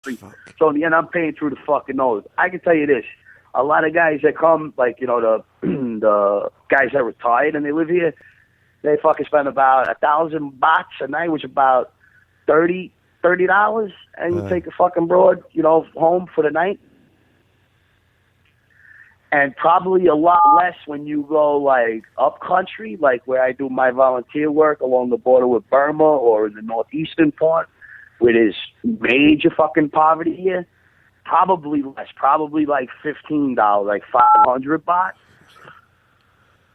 Fuck. So in the end, I'm paying through the fucking nose. I can tell you this. A lot of guys that come, like, you know, the guys that retired and they live here, they fucking spend about 1,000 bahts a night, which is about $30, and you take a fucking broad, you know, home for the night. And probably a lot less when you go, like, up country, like where I do my volunteer work along the border with Burma or in the northeastern part, where there's major fucking poverty here. Probably less, probably like $15, like 500 baht.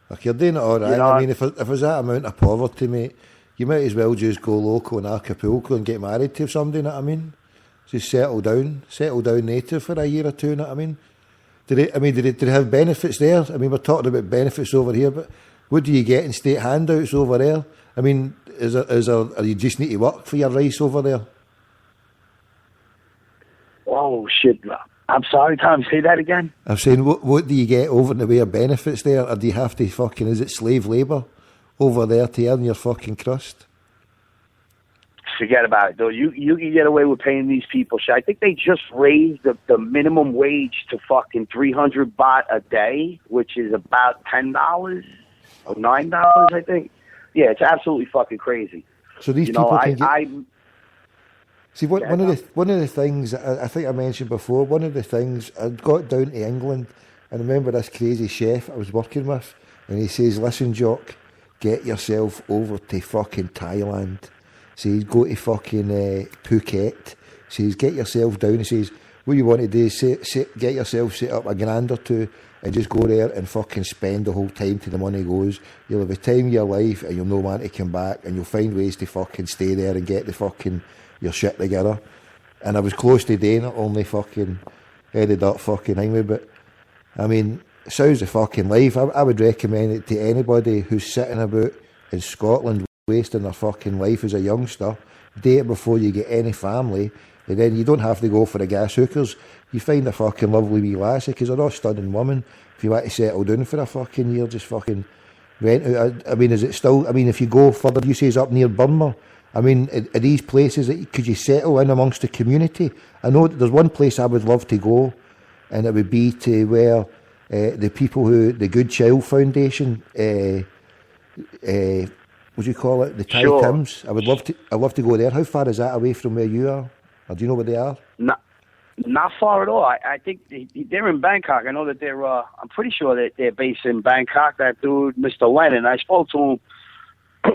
Like, you're doing it all right. You know, I mean, if there's that amount of poverty, mate, you might as well just go local in Acapulco and get married to somebody, you know what I mean? Just settle down native for a year or two, you know what I mean? Did they have benefits there? I mean, we're talking about benefits over here, but what do you get in state handouts over there? I mean, or you just need to work for your rice over there? Oh, shit. I'm sorry, Tom, say that again? I'm saying, what do you get over in the way of benefits there? Or do you have to fucking, is it slave labour over there to earn your fucking crust? Forget about it, though. You can get away with paying these people shit. I think they just raised the minimum wage to fucking 300 baht a day, which is about $10 or $9, I think. Yeah, it's absolutely fucking crazy. So these people can get... See, one of the things, I think I mentioned before, one of the things, I got down to England, and I remember this crazy chef I was working with, and he says, listen, Jock, get yourself over to fucking Thailand. Says, go to fucking Phuket. Says, get yourself down. He says, what you want to do is get yourself set up a grand or two, and just go there and fucking spend the whole time till the money goes. You'll have the time of your life, and you'll know when to come back, and you'll find ways to fucking stay there and get the fucking... your shit together. And I was close to doing it, only fucking headed up fucking anyway. But I mean, it sounds a fucking life. I would recommend it to anybody who's sitting about in Scotland wasting their fucking life as a youngster. Do it before you get any family, and then you don't have to go for the gas hookers. You find a fucking lovely wee lassie, because they're not stunning women. If you want to settle down for a fucking year, just fucking rent out. I mean, is it still, I mean, if you go further, you say it's up near Burma, I mean, are these places that could you settle in amongst the community? I know there's one place I would love to go, and it would be to where the people who the Good Child Foundation, what do you call it? The Thai Tims. I'd love to go there. How far is that away from where you are? Or do you know where they are? Not far at all. I think they're in Bangkok. I know that they're. I'm pretty sure that they're based in Bangkok. That dude, Mr. Lennon. I spoke to him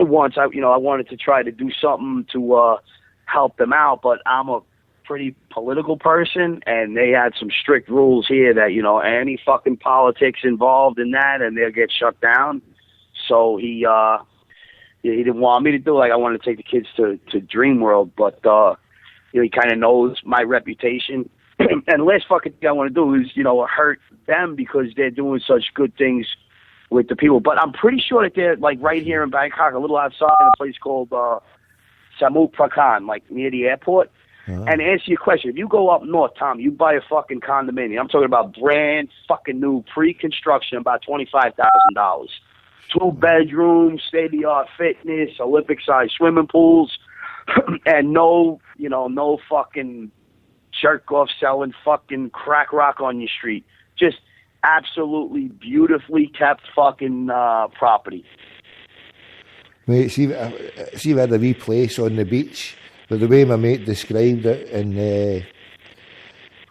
once. I wanted to try to do something to help them out, but I'm a pretty political person, and they had some strict rules here that any fucking politics involved in that, and they'll get shut down. So he didn't want me to do it. Like, I wanted to take the kids to Dream World, but he kind of knows my reputation. And the last fucking thing I want to do is hurt them, because they're doing such good things with the people. But I'm pretty sure that they're like right here in Bangkok, a little outside, in a place called Samut Prakan, like near the airport. Uh-huh. And to answer your question, if you go up north, Tom, you buy a fucking condominium. I'm talking about brand fucking new, pre-construction, about $25,000. 2 bedrooms, state-of-the-art fitness, Olympic-sized swimming pools, and no fucking jerk-off selling fucking crack rock on your street. Just absolutely beautifully kept fucking property. Mate, see where the wee place on the beach, but the way my mate described it, and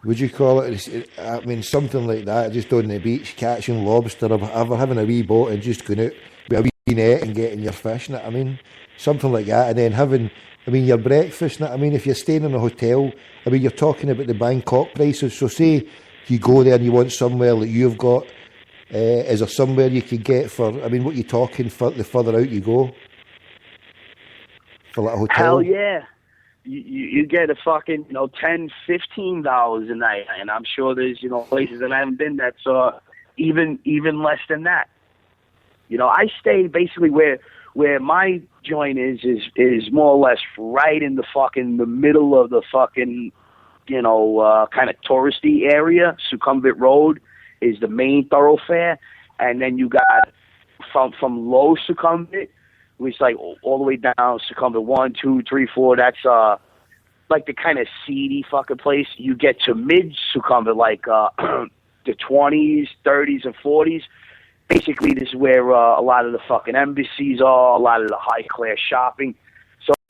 would you call it? I mean, something like that, just on the beach, catching lobster, or having a wee boat and just going out with a wee net and getting your fish. I mean, something like that, and then having, your breakfast. I mean, if you're staying in a hotel, you're talking about the Bangkok prices. So say you go there and you want somewhere that you've got, is there somewhere you could get for, what are you talking for the further out you go? For like a hotel? Hell yeah. You get a fucking, $10, $15 a night. And I'm sure there's, places that I haven't been that's even less than that. I stay basically where my joint is more or less right in the middle of the fucking, kind of touristy area. Sukhumvit Road is the main thoroughfare. And then you got from low Sukhumvit, which is like all the way down Sukhumvit 1, 2, 3, 4. That's like the kind of seedy fucking place. You get to mids who come to like the 20s, 30s, and 40s. Basically, this is where a lot of the fucking embassies are, a lot of the high-class shopping.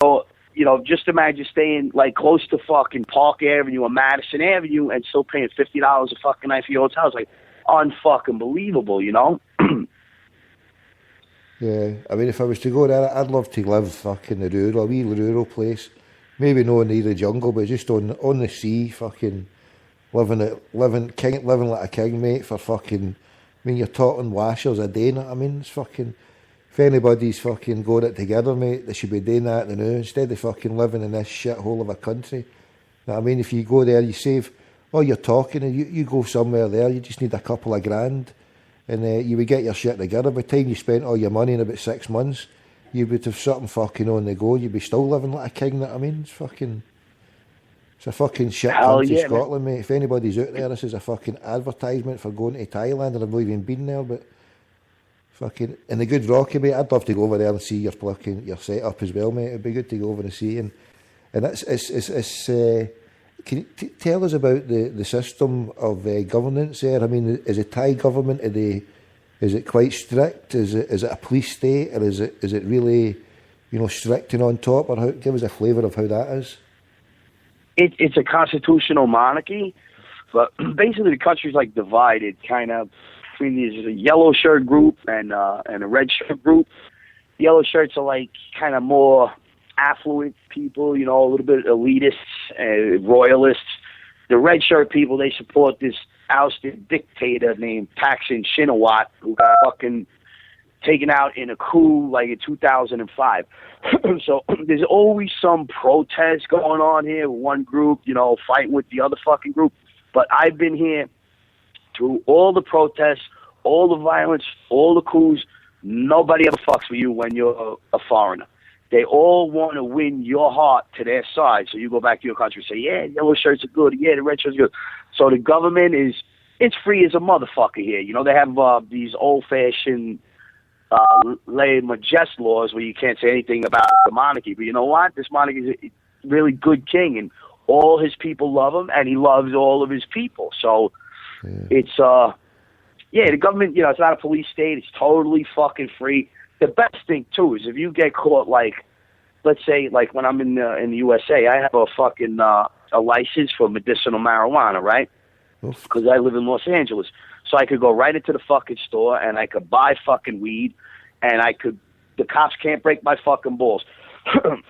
So, you know, just imagine staying, like, close to fucking Park Avenue or Madison Avenue and still paying $50 a fucking night for your hotel. It's, like, unfucking believable, you know? Yeah, I mean, if I was to go there, I'd love to live fucking a wee rural place. Maybe not near the jungle, but just on the sea, fucking living like a king, mate, for fucking... I mean, you're talking washers a day, I mean, it's fucking... If anybody's fucking got it together, mate, they should be doing that now, instead of fucking living in this shithole of a country. You know what I mean? If you go there, you save... Oh, you're talking, and you go somewhere there, you just need a couple of grand, and you would get your shit together. By the time you spent all your money in about 6 months, you would have something fucking on the go. You'd be still living like a king, you know what I mean? It's a fucking shit country, yeah, Scotland, mate. If anybody's out there, this is a fucking advertisement for going to Thailand, and I've not even been there, but fucking... And the good Rocky, mate, I'd love to go over there and see your setup as well, mate. It'd be good to go over and see. And it's can you tell us about the system of governance there? I mean, is the Thai government, is it quite strict? Is it a police state, or is it really, you know, strict and on top? Or give us a flavour of how that is. It's a constitutional monarchy, but basically the country's like divided, kind of between these a yellow shirt group and a red shirt group. The yellow shirts are like kind of more affluent people, you know, a little bit elitists, royalists. The red shirt people, they support this ousted dictator named Thaksin Shinawatra, who got fucking taken out in a coup like in 2005. So there's always some protest going on here, one group, you know, fighting with the other fucking group. But I've been here through all the protests, all the violence, all the coups. Nobody ever fucks with you when you're a foreigner. They all want to win your heart to their side. So you go back to your country and say, yeah, yellow shirts are good. Yeah, the red shirts are good. So the government it's free as a motherfucker here. You know, they have these old-fashioned lay majest laws where you can't say anything about the monarchy. But you know what? This monarchy is a really good king, and all his people love him, and he loves all of his people. So it's, the government, you know, it's not a police state. It's totally fucking free. The best thing, too, is if you get caught, like, let's say, like, when I'm in the USA, I have a fucking a license for medicinal marijuana, right? Because I live in Los Angeles. So I could go right into the fucking store, and I could buy fucking weed, and the cops can't break my fucking balls.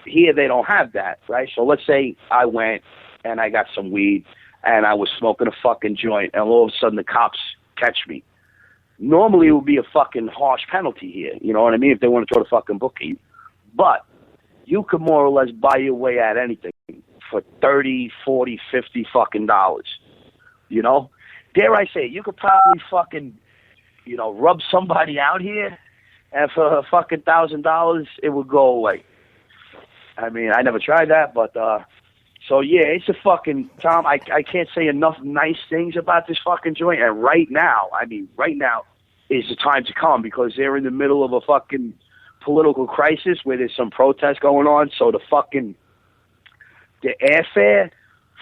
Here, they don't have that, right? So let's say I went, and I got some weed, and I was smoking a fucking joint, and all of a sudden the cops catch me. Normally, it would be a fucking harsh penalty here, you know what I mean, if they want to throw the fucking book at you. But you could more or less buy your way at anything for $30, $40, $50 fucking dollars, you know? Dare I say, you could probably fucking, you know, rub somebody out here, and for a fucking $1,000, it would go away. I mean, I never tried that, but, so yeah, it's a fucking, Tom, I can't say enough nice things about this fucking joint, and right now is the time to come, because they're in the middle of a fucking political crisis where there's some protests going on, so the airfare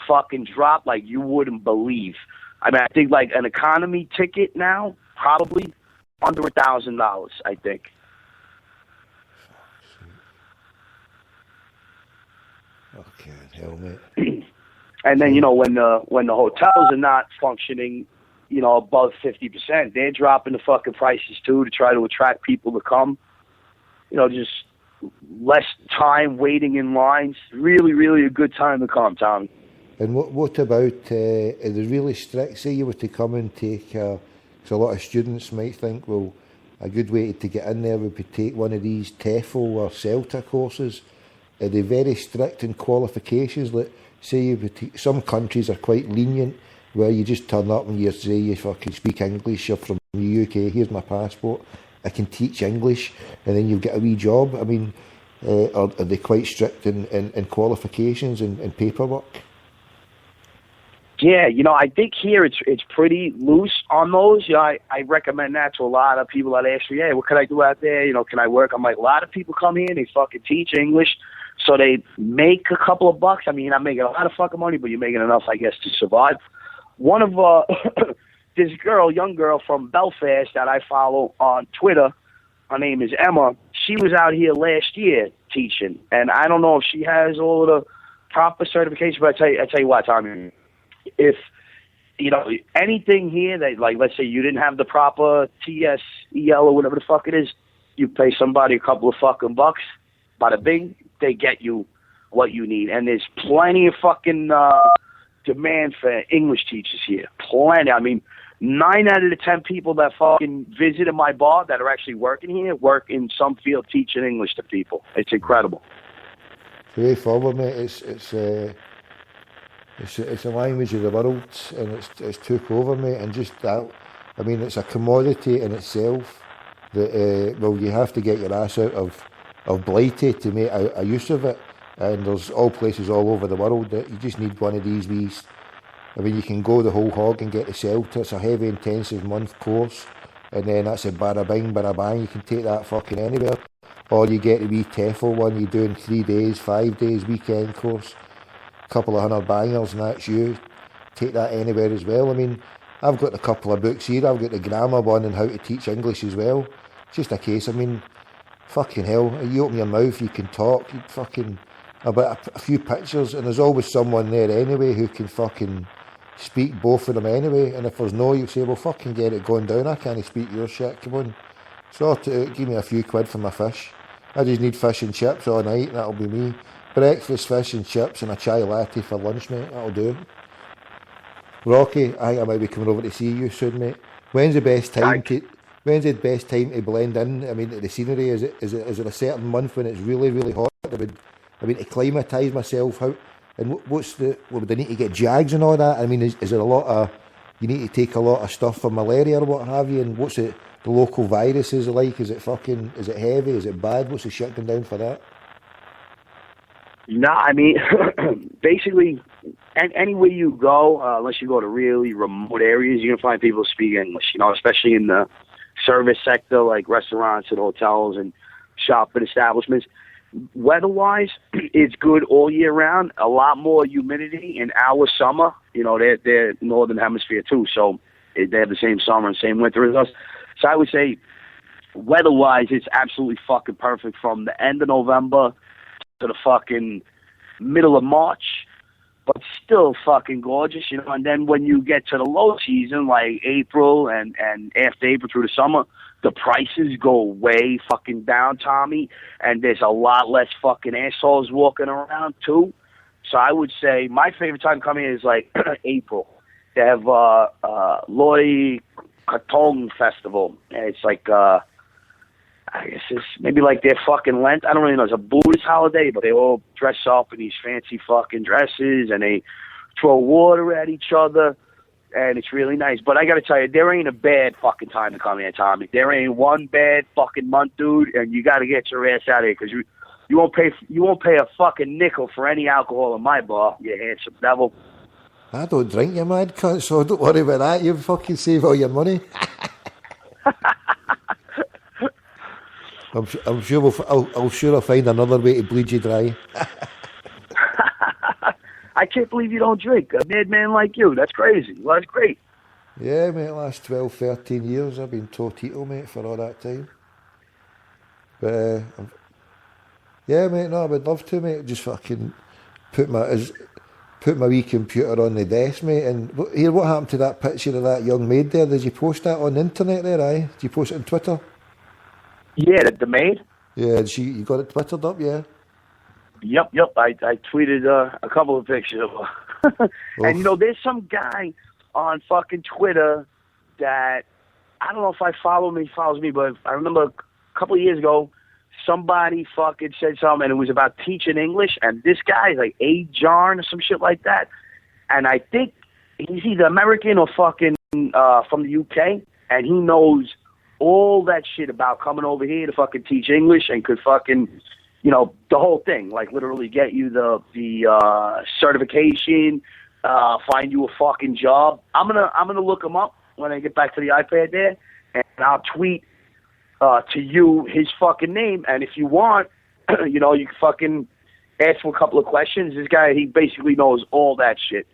fucking dropped like you wouldn't believe. I mean, I think like an economy ticket now, probably under $1,000, I think. Okay, hell, mate. And then, you know, when the hotels are not functioning, you know, above 50%, they're dropping the fucking prices too to try to attract people to come. You know, just less time waiting in lines. Really, really a good time to come, Tommy. And what about, is it really strict? Say you were to come and take, because a lot of students might think, well, a good way to get in there would be take one of these TEFL or CELTA courses. Are they very strict in qualifications? Like, say you would some countries are quite lenient, where you just turn up and you say you fucking speak English, you're from the UK, here's my passport, I can teach English, and then you get a wee job. I mean, are they quite strict in qualifications and paperwork? Yeah, you know, I think here it's pretty loose on those. You know, I recommend that to a lot of people that ask me, hey, what can I do out there? You know, can I work? I'm like, a lot of people come here and they fucking teach English So they make a couple of bucks. I mean, you're not making a lot of fucking money, but you're making enough, I guess, to survive. One of this girl, young girl from Belfast that I follow on Twitter, her name is Emma. She was out here last year teaching, and I don't know if she has all of the proper certification, but I tell you what, Tommy, if anything here that, like, let's say you didn't have the proper TSEL or whatever the fuck it is, you pay somebody a couple of fucking bucks, bada bing, they get you what you need. And there's plenty of fucking demand for English teachers here. Plenty. I mean, 9 out of the 10 people that fucking visited my bar that are actually working here work in some field teaching English to people. It's incredible. Way forward, mate. It's a language of the world, and it's took over, mate. And just that, I mean, it's a commodity in itself that you have to get your ass out of Blighty to make a use of it. And there's all places all over the world that you just need one of these. I mean, you can go the whole hog and get the CELTA. It's a heavy intensive month course, and then that's a bada bing, bada bang. You can take that fucking anywhere. Or you get the wee TEFL one, you're doing 3 days, 5 days, weekend course, a couple of 100 bangers, and that's you. Take that anywhere as well. I mean, I've got a couple of books here. I've got the grammar one and how to teach English as well. It's just a case, I mean, fucking hell, you open your mouth, you can talk, you fucking, about a few pictures, and there's always someone there anyway who can fucking speak both of them anyway. And if there's no, you say, well, fucking get it going down, I can't speak your shit, come on. Sort it out, give me a few quid for my fish. I just need fish and chips all night, and that'll be me. Breakfast, fish and chips, and a chai latte for lunch, mate, that'll do. Rocky, I think I might be coming over to see you soon, mate. When's the best time to blend in? I mean, the scenery, is it a certain month when it's really, really hot? To acclimatise myself, how, and would I need to get jags and all that? I mean, is there a lot of, you need to take a lot of stuff for malaria or what have you, and what's the local viruses like? Is it heavy? Is it bad? What's the shit going down for that? No, I mean, basically, anywhere you go, unless you go to really remote areas, you're going to find people speak English, especially in the service sector, like restaurants and hotels and shopping establishments. Weather-wise, it's good all year round. A lot more humidity in our summer. They're northern hemisphere too, so they have the same summer and same winter as us. So I would say, weather-wise, it's absolutely fucking perfect from the end of November to the fucking middle of March, but still fucking gorgeous, And then when you get to the low season, like April and after April through the summer, the prices go way fucking down, Tommy, and there's a lot less fucking assholes walking around too. So I would say my favorite time coming is like April. They have Loy Katong Festival, and it's like I guess it's maybe like their fucking Lent. I don't really know. It's a Buddhist holiday, but they all dress up in these fancy fucking dresses, and they throw water at each other, and it's really nice. But I got to tell you, there ain't a bad fucking time to come here, Tommy. There ain't one bad fucking month, dude, and you got to get your ass out of here because you won't pay a fucking nickel for any alcohol in my bar, you handsome devil. I don't drink, you mad cunt, so don't worry about that. You fucking save all your money. I'm sure I'll find another way to bleed you dry. I can't believe you don't drink. A madman like you. That's crazy. Well, that's great. Yeah, mate, the last 12, 13 years I've been Totito, mate, for all that time. But, yeah, mate, no, I would love to, mate. Just fucking put my wee computer on the desk, mate. And here, what happened to that picture of that young maid there? Did you post that on the internet there, aye? Did you post it on Twitter? Yeah, the maid? Yeah, you got it twittered up, yeah? Yep. I tweeted a couple of pictures of her. And, there's some guy on fucking Twitter that, I don't know if he follows me, but I remember a couple of years ago, somebody fucking said something, and it was about teaching English, and this guy, like A. Jarn or some shit like that, and I think he's either American or fucking from the UK, and he knows all that shit about coming over here to fucking teach English and could fucking, the whole thing, like literally get you the certification, find you a fucking job. I'm gonna look him up when I get back to the iPad there, and I'll tweet to you his fucking name. And if you want, you can fucking ask for a couple of questions. This guy, he basically knows all that shit.